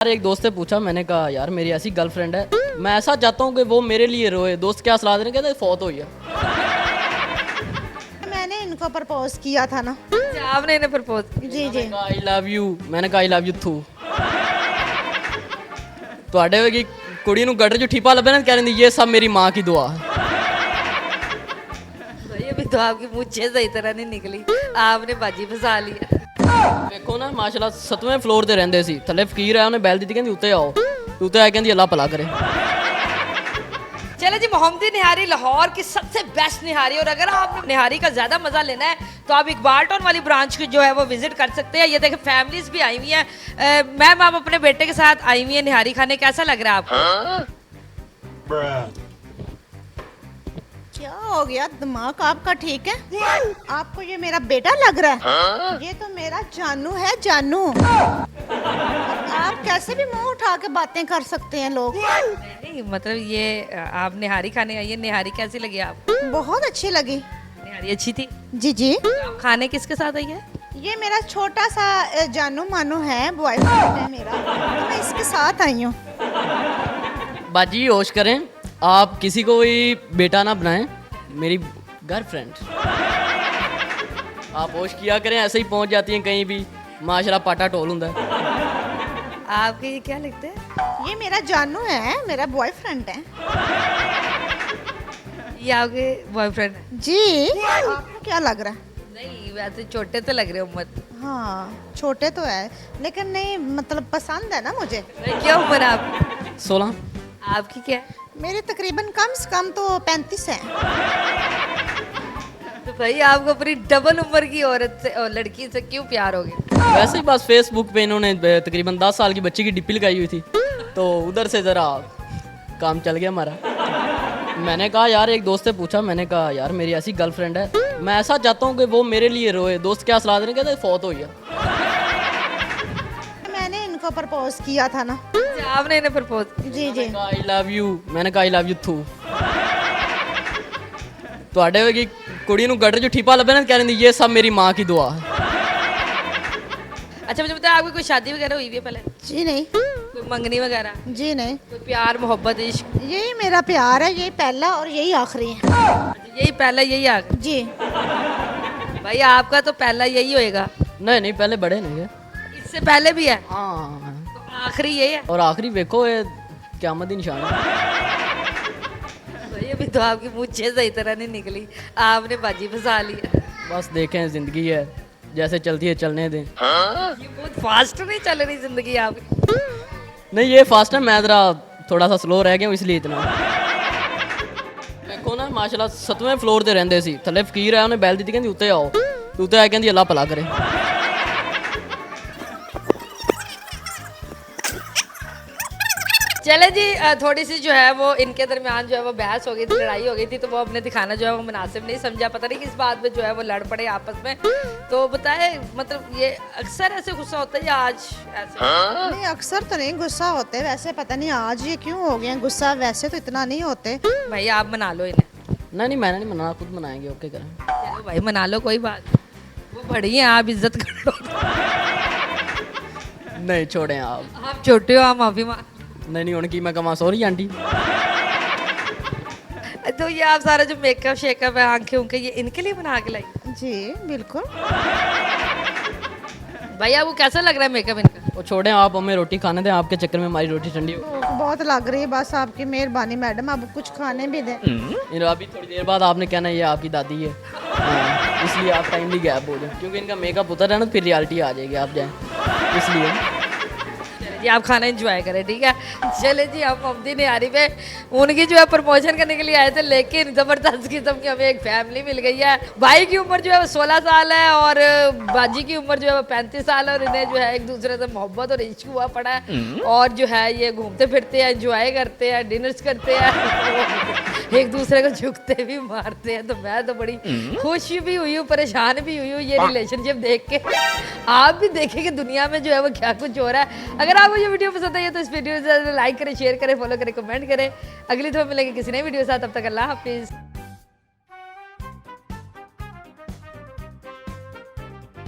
यार एक दोस्त से पूछा, मैंने कहा यार मेरी ऐसी गर्लफ्रेंड है, मैं ऐसा चाहता हूँ कि वो मेरे लिए रोए। दोस्त क्या सलाह दे रहे, कहते फौत हुई है। मैंने इनको प्रपोज किया था ना। अच्छा, आपने इन्हें प्रपोज जी जी। आई लव यू, मैंने कहा आई लव यू थू। ਤੁਹਾਡੇ ਵਰਗੀ ਕੁੜੀ ਨੂੰ ਗੱਡਰ 'ਚ ਠੀਪਾ ਲੱਭੇ ਨਾ, ਕਹਿੰਦੀ ਇਹ ਸਭ ਮੇਰੀ ਮਾਂ की दुआ है। भाई अभी तो आपकी मुझे सही तरह नहीं निकली, आपने बाजी फंसा लिया। ਵੇਖੋ ਨਾ ਮਾਸ਼ਾਅੱਲਾ 7ਵੇਂ ਫਲੋਰ ਤੇ ਰਹਿੰਦੇ ਸੀ, ਥੱਲੇ ਫਕੀਰ ਆਇਆ, ਉਹਨੇ ਬੈਲ ਦਿੱਤੀ, ਕਹਿੰਦੀ ਉੱਤੇ ਆਓ। ਉੱਤੇ ਆਇਆ, ਕਹਿੰਦੀ ਅੱਲਾ ਭਲਾ करे। चले जी, मोहम्मदी निहारी लाहौर की सबसे बेस्ट निहारी, और अगर आपने निहारी का ज़्यादा मज़ा लेना है तो आप इकबाल टाउन वाली ब्रांच की जो है वो विजिट कर सकते हैं। ये देखें फैमिलीज भी आई हुई हैं। मैम आप अपने बेटे के साथ आई हुई हैं निहारी खाने, कैसा लग रहा है आपको? क्या हो गया, दिमाग आपका ठीक है? आपको ये मेरा बेटा लग रहा है? ये तो मेरा जानू है, जानू। आप कैसे भी मुंह उठा के बातें कर सकते हैं लोग। नहीं मतलब ये आप निहारी खाने आई है, निहारी कैसी लगी आपको? बहुत अच्छी लगी। निहारी अच्छी थी। जी जी। आप खाने किसके साथ आई है? ये मेरा छोटा सा जानू मानू है, बॉयफ्रेंड है मेरा, तो मैं इसके साथ आई हूँ। बाजी होश करें, आप किसी को भी बेटा ना बनाएं, मेरी गर्लफ्रेंड। आप होश किया करें, ऐसे ही पहुंच जाती हैं कहीं भी, माशाल्लाह पाटा टोल हुंदा है। आपके ये क्या लगते हैं? ये मेरा जानू है, मेरा बॉयफ्रेंड है। ये आपके बॉयफ्रेंड है? जी। आपको क्या लग रहा है? नहीं वैसे छोटे तो लग रहे हो उम्र। हाँ छोटे तो है, लेकिन नहीं मतलब पसंद है ना मुझे। क्या उम्र है आपकी? 16। आपकी क्या है? मेरे तकरीबन कम से कम तो 35 है। तो भाई आपको अपनी डबल उम्र की औरत से और लड़की से क्यों प्यार हो गया? वैसे ही बस फेसबुक पे इन्होंने तकरीबन 10 साल की बच्ची की डिप्पी लगाई हुई थी, तो उधर से ज़रा काम चल गया हमारा। मैंने कहा यार, एक दोस्त से पूछा, मैंने कहा यार मेरी ऐसी गर्लफ्रेंड है, मैं ऐसा चाहता हूँ कि वो मेरे लिए रोए। दोस्त क्या सलाह दे रहे, कहते फौत हुई है। मैंने इनको प्रपोज किया था ना। अच्छा, आपने इन्हें प्रपोज जी जी। आई लव यू, मैंने कहा आई लव यू थू। ਤੁਹਾਡੇ ਵਰਗੀ ਕੁੜੀ ਨੂੰ ਗੱਡਰ 'ਚ ਠੀਪਾ ਲੱਭੇ ਨਾ, ਕਹਿੰਦੀ ਇਹ ਸਭ ਮੇਰੀ ਮਾਂ की दुआ है। अच्छा मुझे बताया, आपकी कोई शादी वगैरह हुई भी है पहले? जी नहीं। कोई मंगनी वगैरह? जी नहीं। कोई प्यार मोहब्बत इश्क? यही मेरा प्यार है, यही पहला और यही आखिरी है। अच्छा, यही पहला यही आखिरी? जी। भाई आपका तो पहला यही होएगा। नहीं नहीं, पहले बड़े नहीं है। इससे पहले भी है? हाँ, तो आखिरी यही है? और आखिरी देखो ये क़यामत की निशान है। भाई अभी तो आपकी मुझे सही तरह नहीं निकली, आपने बाजी फंसा लिया। बस देखें, ज़िंदगी है, जैसे चलती है चलने दें। ये बहुत फास्ट नहीं चल रही जिंदगी आपकी। नहीं ये फास्ट है, मैं ज़रा थोड़ा सा स्लो रह गया हूँ इसलिए इतना। देखो ना माशाल्लाह 7ਵੇਂ ਫਲੋਰ ਤੇ ਰਹਿੰਦੇ ਸੀ, ਥੱਲੇ ਫਕੀਰ ਆਇਆ, ਉਹਨੇ ਬੈਲ ਦਿੱਤੀ, ਕਹਿੰਦੀ ਉੱਤੇ ਆਓ। ਉੱਤੇ ਆਇਆ, ਕਹਿੰਦੀ ਅੱਲਾ ਭਲਾ करे। चले जी, थोड़ी सी जो है वो इनके दरमियान जो है वो बहस हो गई थी, लड़ाई हो गई थी, तो वो अपने दिखाना जो है वो मुनासिब नहीं समझा। पता नहीं किस बात पे जो है वो लड़ पड़े आपस में। तो बताए मतलब ये अक्सर ऐसे गुस्सा होता है या आज ऐसे? नहीं अक्सर तो नहीं गुस्सा होते, वैसे पता नहीं आज ये क्यों हो गया गुस्सा, वैसे तो इतना नहीं होते। भाई आप मना लो इन्हें। नहीं नहीं, मैंने नहीं मनाना, खुद मनाएंगे। ओके करें। चलो भाई मना लो, कोई बात नहीं। वो बड़ी हैं, आप इज्जत करो। नहीं छोड़ें आप। आप छोटे हो, आप माफी मांग। नहीं नहीं, उनकी मैं कमा सॉरी आंटी। तो ये आप सारा जो मेकअप शेकअप है, आंखें उनके, ये इनके लिए बना के लाई? जी बिल्कुल। भाई आपको कैसा लग रहा है मेकअप इनका? वो छोड़ें आप, हमें रोटी खाने दें, आपके चक्कर में हमारी रोटी ठंडी हो। भूख बहुत लग रही है, बस आपकी मेहरबानी मैडम, अब कुछ खाने भी दें। अभी थोड़ी देर बाद आपने कहना ये आपकी दादी है। हाँ, इसलिए आप टाइमली गैप हो जाए, क्योंकि इनका मेकअप उतर है ना, फिर रियलिटी आ जाएगी, आप जाएँ इसलिए। जी आप खाना एंजॉय करें, ठीक है। चले जी, हम मोहम्मदी निहारी पे उनकी जो है प्रमोशन करने के लिए आए थे, लेकिन ज़बरदस्त किस्म की हमें एक फैमिली मिल गई है। भाई की उम्र जो है वो 16 साल है और बाजी की उम्र जो है वो 35 साल है, और इन्हें जो है एक दूसरे से मोहब्बत और इश्क हुआ पड़ा है। और जो है ये घूमते फिरते हैं, एंजॉय करते हैं, डिनर्स करते हैं, एक दूसरे को झुकते भी मारते हैं। तो मैं तो बड़ी खुश भी हुई हूँ, परेशान भी हुई हूँ ये रिलेशनशिप देख के। आप भी देखें कि दुनिया में जो है वो क्या कुछ हो रहा है। अगर आपको ये वीडियो पसंद आई है तो इस वीडियो को लाइक करें, शेयर करें, फॉलो करें, कमेंट करें। अगली दफा मिलेंगे किसी नई वीडियो के साथ, तब तक अल्लाह हाफिज़।